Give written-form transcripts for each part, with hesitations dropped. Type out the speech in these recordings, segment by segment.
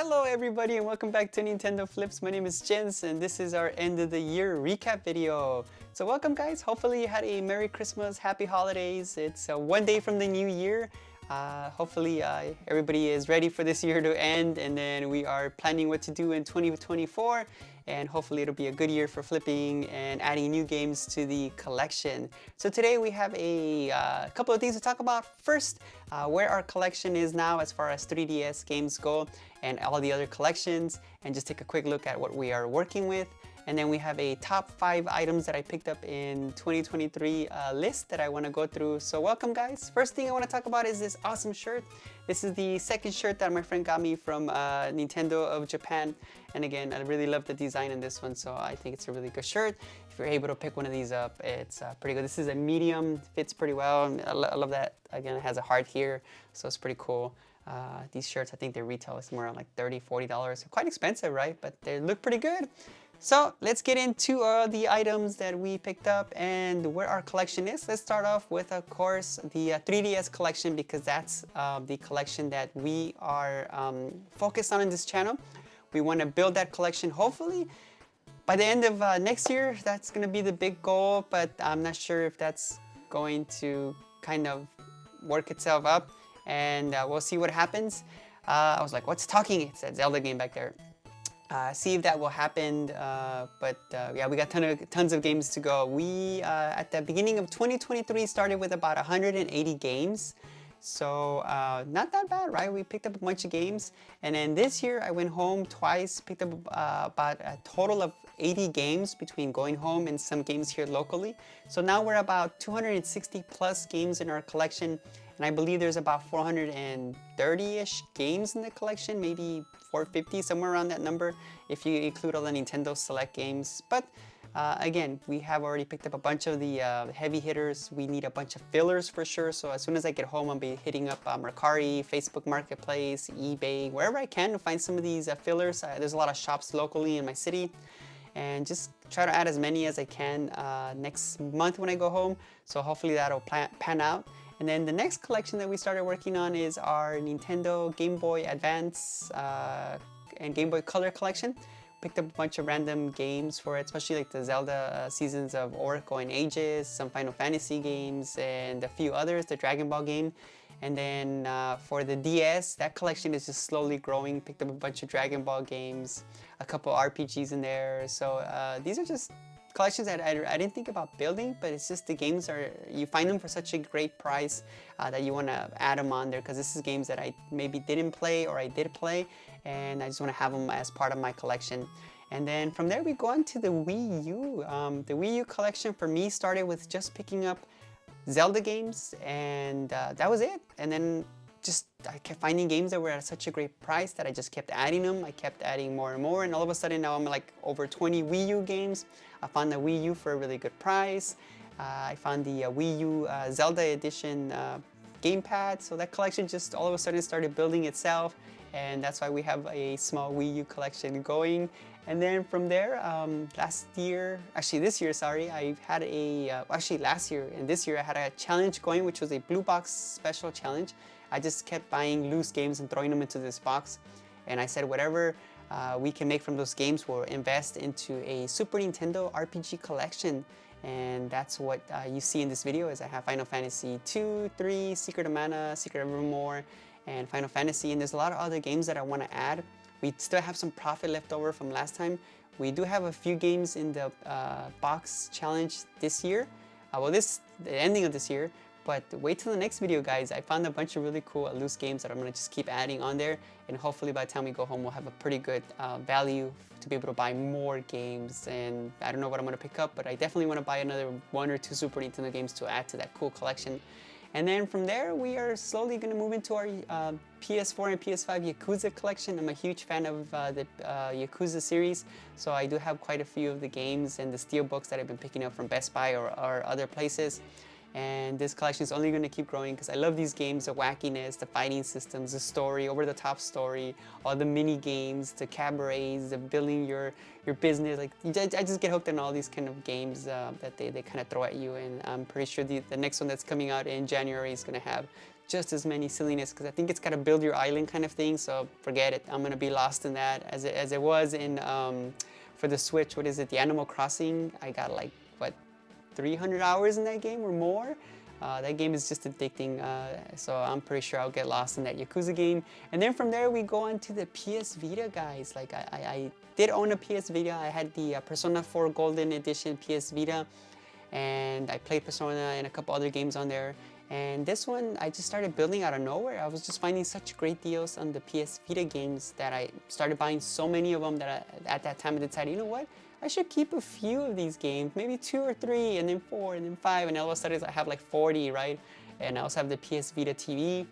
Hello everybody and welcome back to Nintendo Flips. My name is Jens and this is our end of the year recap video. So welcome guys, hopefully you had a Merry Christmas, Happy Holidays. It's one day from the new year. Hopefully everybody is ready for this year to end and then we are planning what to do in 2024 and hopefully it'll be a good year for flipping and adding new games to the collection. So today we have a couple of things to talk about. First, where our collection is now as far as 3DS games go and all the other collections, and just take a quick look at what we are working with. And then we have a top 5 items that I picked up in 2023 list that I want to go through. So welcome guys. First thing I want to talk about is this awesome shirt. This is the second shirt that my friend got me from Nintedo of Japan. And again, I really love the design in this one, so I think it's a really good shirt. If you're able to pick one of these up, it's pretty good. This is a medium, fits pretty well. I love that, again, it has a heart here, so it's pretty cool. These shirts, I think they retail somewhere around like $30, $40. Quite expensive, right? But they look pretty good. So let's get into the items that we picked up and where our collection is. Let's start off with, of course, the 3DS collection, because that's the collection that we are focused on in this channel. We want to build that collection, hopefully. By the end of next year, that's going to be the big goal, but I'm not sure if that's going to kind of work itself up, and we'll see what happens. I was like, what's talking? It's that Zelda game back there. See if that will happen, but yeah, we got tons of games to go. We, at the beginning of 2023, started with about 180 games. So not that bad, right? We picked up a bunch of games. And then this year I went home twice, picked up about a total of 80 games between going home and some games here locally. So now we're about 260 plus games in our collection. And I believe there's about 430-ish games in the collection, maybe 450, somewhere around that number, if you include all the Nintendo Select games. But again, we have already picked up a bunch of the heavy hitters. We need a bunch of fillers for sure. So as soon as I get home, I'll be hitting up Mercari, Facebook Marketplace, eBay, wherever I can to find some of these fillers. There's a lot of shops locally in my city. And just try to add as many as I can next month when I go home. So hopefully that'll pan out. And then the next collection that we started working on is our Nintendo Game Boy Advance and Game Boy Color collection. Picked up a bunch of random games for it, especially like the Zelda Seasons of Oracle and Ages, some Final Fantasy games, and a few others, the Dragon Ball game. And then for the DS, that collection is just slowly growing. Picked up a bunch of Dragon Ball games, a couple RPGs in there. So these are just collections that I didn't think about building, but it's just the games you find them for such a great price that you want to add them on there, because this is games that I maybe didn't play or I did play, and I just want to have them as part of my collection. And then from there we go on to the Wii U. The Wii U collection for me started with just picking up Zelda games, and that was it. And then I kept finding games that were at such a great price that I just kept adding them. I kept adding more and more, and all of a sudden now I'm like over 20 Wii U games. I found the Wii U for a really good price. I found the Wii U Zelda Edition gamepad, so that collection just all of a sudden started building itself, and that's why we have a small Wii U collection going. And then from there, this year, I had last year and this year I had a challenge going, which was a blue box special challenge. I just kept buying loose games and throwing them into this box. And I said, whatever we can make from those games, we'll invest into a Super Nintendo RPG collection. And that's what you see in this video. Is I have Final Fantasy 2, 3, Secret of Mana, Secret of Evermore, and Final Fantasy. And there's a lot of other games that I want to add. We still have some profit left over from last time. We do have a few games in the box challenge this year. The ending of this year. But wait till the next video, guys. I found a bunch of really cool loose games that I'm going to just keep adding on there. And hopefully by the time we go home, we'll have a pretty good value to be able to buy more games. And I don't know what I'm going to pick up, but I definitely want to buy another 1 or 2 Super Nintendo games to add to that cool collection. And then from there, we are slowly going to move into our PS4 and PS5 Yakuza collection. I'm a huge fan of the Yakuza series, so I do have quite a few of the games and the steelbooks that I've been picking up from Best Buy or other places. And this collection is only going to keep growing because I love these games, the wackiness, the fighting systems, the story, over-the-top story, all the mini games, the cabarets, the building your business. Like I just get hooked on all these kind of games that they kind of throw at you. And I'm pretty sure the next one that's coming out in January is going to have just as many silliness, because I think it's got to build your island kind of thing. So forget it. I'm gonna be lost in that as it was in for the Switch. What is it? The Animal Crossing. I got like what 300 hours in that game or more. That game is just addicting, so I'm pretty sure I'll get lost in that Yakuza game. And then from there we go on to the PS Vita, guys. Like I did own a PS Vita. I had the Persona 4 Golden Edition PS Vita, and I played Persona and a couple other games on there. And this one I just started building out of nowhere. I was just finding such great deals on the PS Vita games that I started buying so many of them that at that time I decided, you know what? I should keep a few of these games, maybe 2 or 3, and then 4, and then 5, and all of a sudden I have like 40, right? And I also have the PS Vita TV.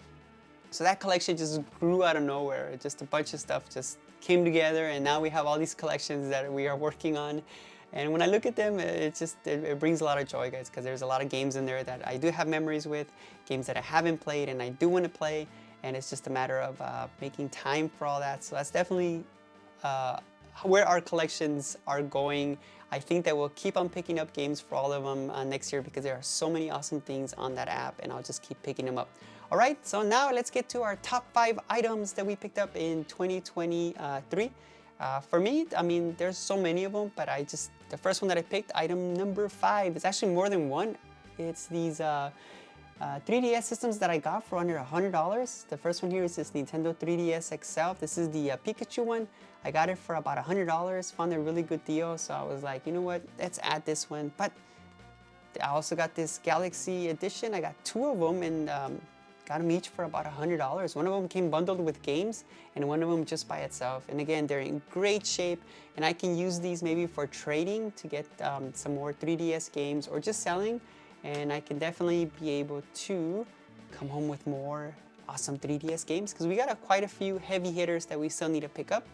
So that collection just grew out of nowhere. Just a bunch of stuff just came together, and now we have all these collections that we are working on. And when I look at them, it brings a lot of joy, guys, because there's a lot of games in there that I do have memories with, games that I haven't played and I do want to play, and it's just a matter of making time for all that. So that's definitely where our collections are going. I think that we'll keep on picking up games for all of them next year, because there are so many awesome things on that app, and I'll just keep picking them up. All right, so now let's get to our top 5 items that we picked up in 2023. For me, I mean, there's so many of them, but the first one that I picked, item number 5, it's actually more than one. It's these 3DS systems that I got for under $100. The first one here is this Nintendo 3DS XL. This is the Pikachu one. I got it for about $100, found a really good deal, so I was like, you know what, let's add this one. But I also got this Galaxy Edition. I got 2 of them, and got them each for about $100. One of them came bundled with games, and one of them just by itself. And again, they're in great shape, and I can use these maybe for trading to get some more 3DS games, or just selling. And I can definitely be able to come home with more awesome 3DS games, because we got quite a few heavy hitters that we still need to pick up.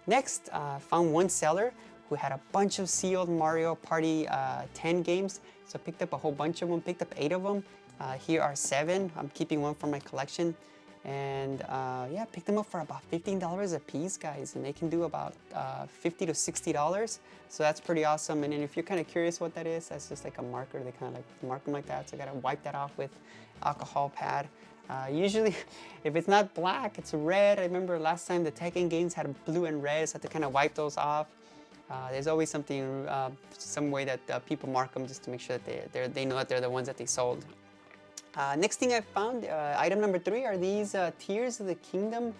Next, found one seller who had a bunch of sealed Mario Party 10 games. So I picked up a whole bunch of them, picked up 8 of them. Here are 7. I'm keeping one for my collection. And yeah, picked them up for about $15 a piece, guys. And they can do about $50 to $60. So that's pretty awesome. And then if you're kind of curious what that is, that's just like a marker. They kind of like mark them like that. So I gotta wipe that off with alcohol pad. Usually, if it's not black, it's red. I remember last time the Tekken games had blue and red, so I had to kind of wipe those off. There's always something, some way that people mark them just to make sure that they know that they're the ones that they sold. Next thing I found, item number 3, are these Tears of the Kingdom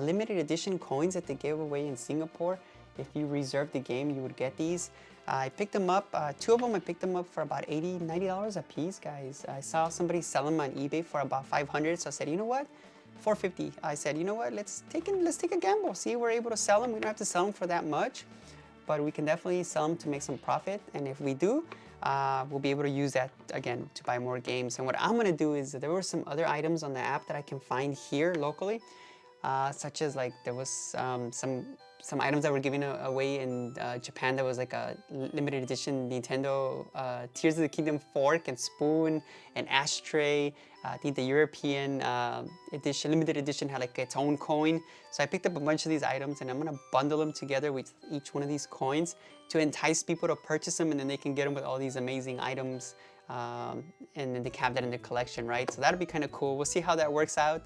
limited edition coins that they gave away in Singapore. If you reserved the game, you would get these. I picked them up, 2 of them I picked them up for about $80, $90 a piece, guys. I saw somebody sell them on eBay for about $500, so I said, you know what? $450. I said, you know what? Let's take a gamble. See if we're able to sell them. We don't have to sell them for that much, but we can definitely sell them to make some profit. And if we do, we'll be able to use that again to buy more games. And what I'm gonna do is, there were some other items on the app that I can find here locally, such as like there was some items that were given away in Japan. That was like a limited edition Nintendo Tears of the Kingdom fork and spoon and ashtray. I think the European edition, limited edition, had like its own coin. So I picked up a bunch of these items, and I'm gonna bundle them together with each one of these coins to entice people to purchase them, and then they can get them with all these amazing items, and then they can have that in their collection, right? So that'll be kind of cool. We'll see how that works out.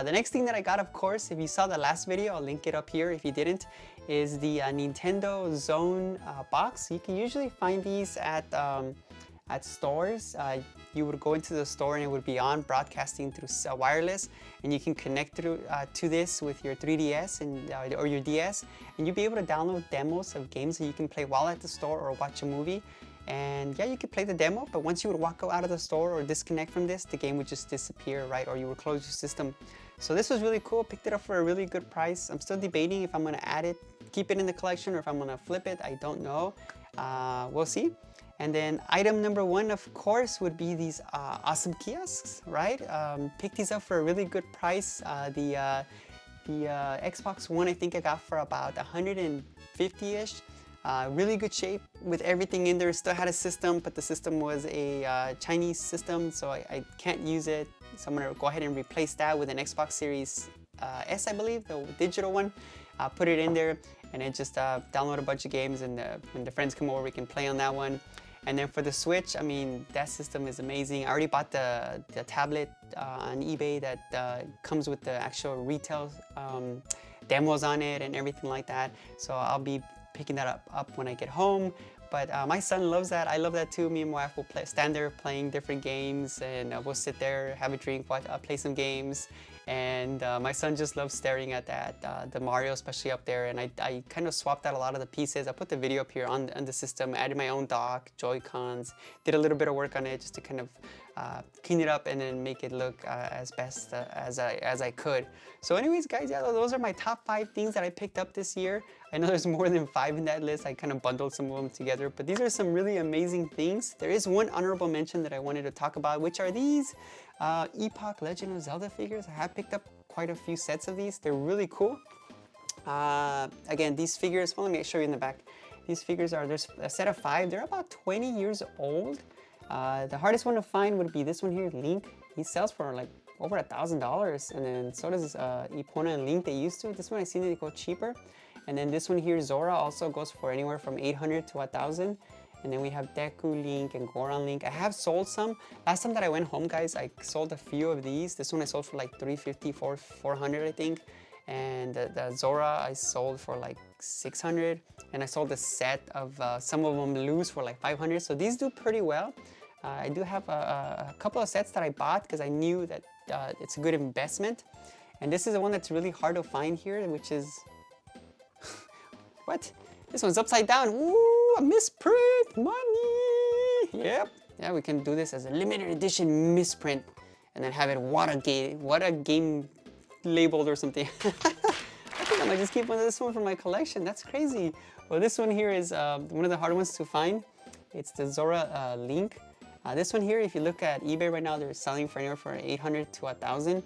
The next thing that I got, of course, if you saw the last video, I'll link it up here if you didn't, is the Nintendo Zone box. You can usually find these at stores. You would go into the store and it would be on broadcasting through wireless, and you can connect through to this with your 3DS and or your DS, and you'll be able to download demos of games that you can play while at the store or watch a movie. And yeah, you could play the demo, but once you would walk out of the store or disconnect from this, the game would just disappear, right? Or you would close your system. So this was really cool. Picked it up for a really good price. I'm still debating if I'm gonna add it, keep it in the collection, or if I'm gonna flip it. I don't know. We'll see. And then item number 1, of course, would be these awesome kiosks, right? Picked these up for a really good price. The Xbox One, I think I got for about 150-ish. Really good shape with everything in there. Still had a system, but the system was a Chinese system, so I can't use it. So I'm gonna go ahead and replace that with an Xbox Series S, I believe, the digital one. Put it in there, and then just download a bunch of games, and when the friends come over, we can play on that one. And then for the Switch, I mean, that system is amazing. I already bought the tablet on eBay that comes with the actual retail demos on it and everything like that. So I'll be picking that up when I get home. But my son loves that. I love that too. Me and my wife will stand there playing different games, and we'll sit there, have a drink, play some games. And my son just loves staring at that, the Mario especially up there. And I kind of swapped out a lot of the pieces. I put the video up here on the system, added my own dock, Joy-Cons, did a little bit of work on it just to kind of clean it up and then make it look as best as I could. So anyways, guys, yeah, those are my top 5 things that I picked up this year. I know there's more than 5 in that list. I kind of bundled some of them together, but these are some really amazing things. There is one honorable mention that I wanted to talk about, which are these Epoch Legend of Zelda figures. I have picked up quite a few sets of these. They're really cool. Again, these figures, well, let me show you in the back. These figures are, there's a set of 5. They're about 20 years old. The hardest one to find would be this one here, Link. He sells for like over $1,000, and then so does Epona and Link. They used to. This one I seen it go cheaper, and then this one here, Zora, also goes for anywhere from 800 to 1,000. And then we have Deku Link and Goron Link. I have sold some. Last time that I went home, guys, I sold a few of these. This one I sold for like 350, 400, I think. And the Zora I sold for like 600. And I sold a set of some of them loose for like 500. So these do pretty well. I do have a couple of sets that I bought because I knew that it's a good investment. And this is the one that's really hard to find here, which is... What? This one's upside down. Ooh, a misprint, money. Yep. Yeah, we can do this as a limited edition misprint and then have it Wada game labeled or something. I think I might just keep this one for my collection. That's crazy. Well, this one here is one of the hard ones to find. It's the Zora Link. This one here, if you look at eBay right now, they're selling for anywhere from 800 to 1,000.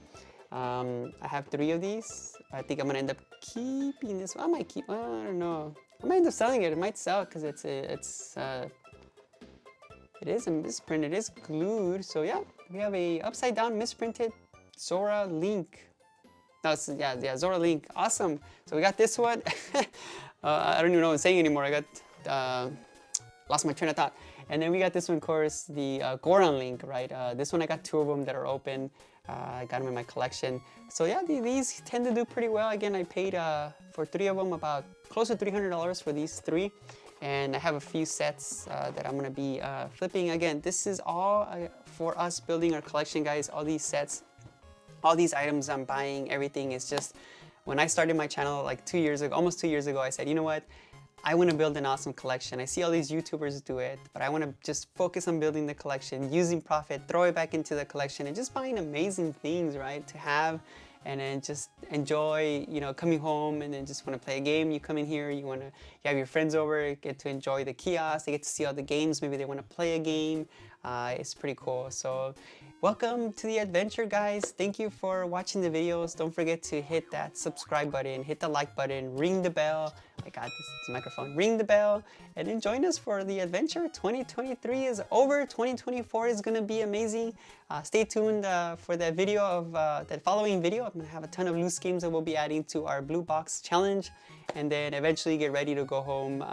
I have 3 of these. I think I'm gonna end up keeping this one. I might keep, I don't know. I might end up selling it. It might sell because it is a misprint. It is glued. So yeah, we have a upside down misprinted Zora Link. No, it's, yeah, Zora Link. Awesome. So we got this one. I don't even know what I'm saying anymore. I got lost my train of thought. And then we got this one, of course, the Goron Link, right? This one I got 2 of them that are open. I got them in my collection. So yeah, these tend to do pretty well. Again, I paid for 3 of them about close to $300 for these 3. And I have a few sets that I'm gonna be flipping. Again, this is all for us building our collection, guys. All these sets, all these items I'm buying, everything is just, when I started my channel like 2 years ago, almost 2 years ago, I said, you know what? I want to build an awesome collection. I see all these YouTubers do it, but I want to just focus on building the collection, using profit, throw it back into the collection, and just buying amazing things, right, to have, and then just enjoy, you know, coming home and then just want to play a game. You come in here, you have your friends over, get to enjoy the kiosk, they get to see all the games, maybe they want to play a game. It's pretty cool. So welcome to the adventure, guys. Thank you for watching the videos. Don't forget to hit that subscribe button, hit the like button, ring the bell. I got this microphone. Ring the bell and then join us for the adventure. 2023 is over. 2024 is going to be amazing. Stay tuned for that video of that following video. I'm going to have a ton of loose games that we'll be adding to our blue box challenge, and then eventually get ready to go home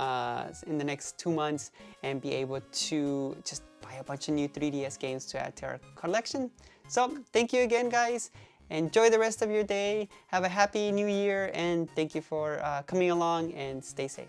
in the next 2 months and be able to just buy a bunch of new 3DS games to add to our collection. So thank you again, guys. Enjoy the rest of your day. Have a happy new year, and thank you for coming along, and stay safe.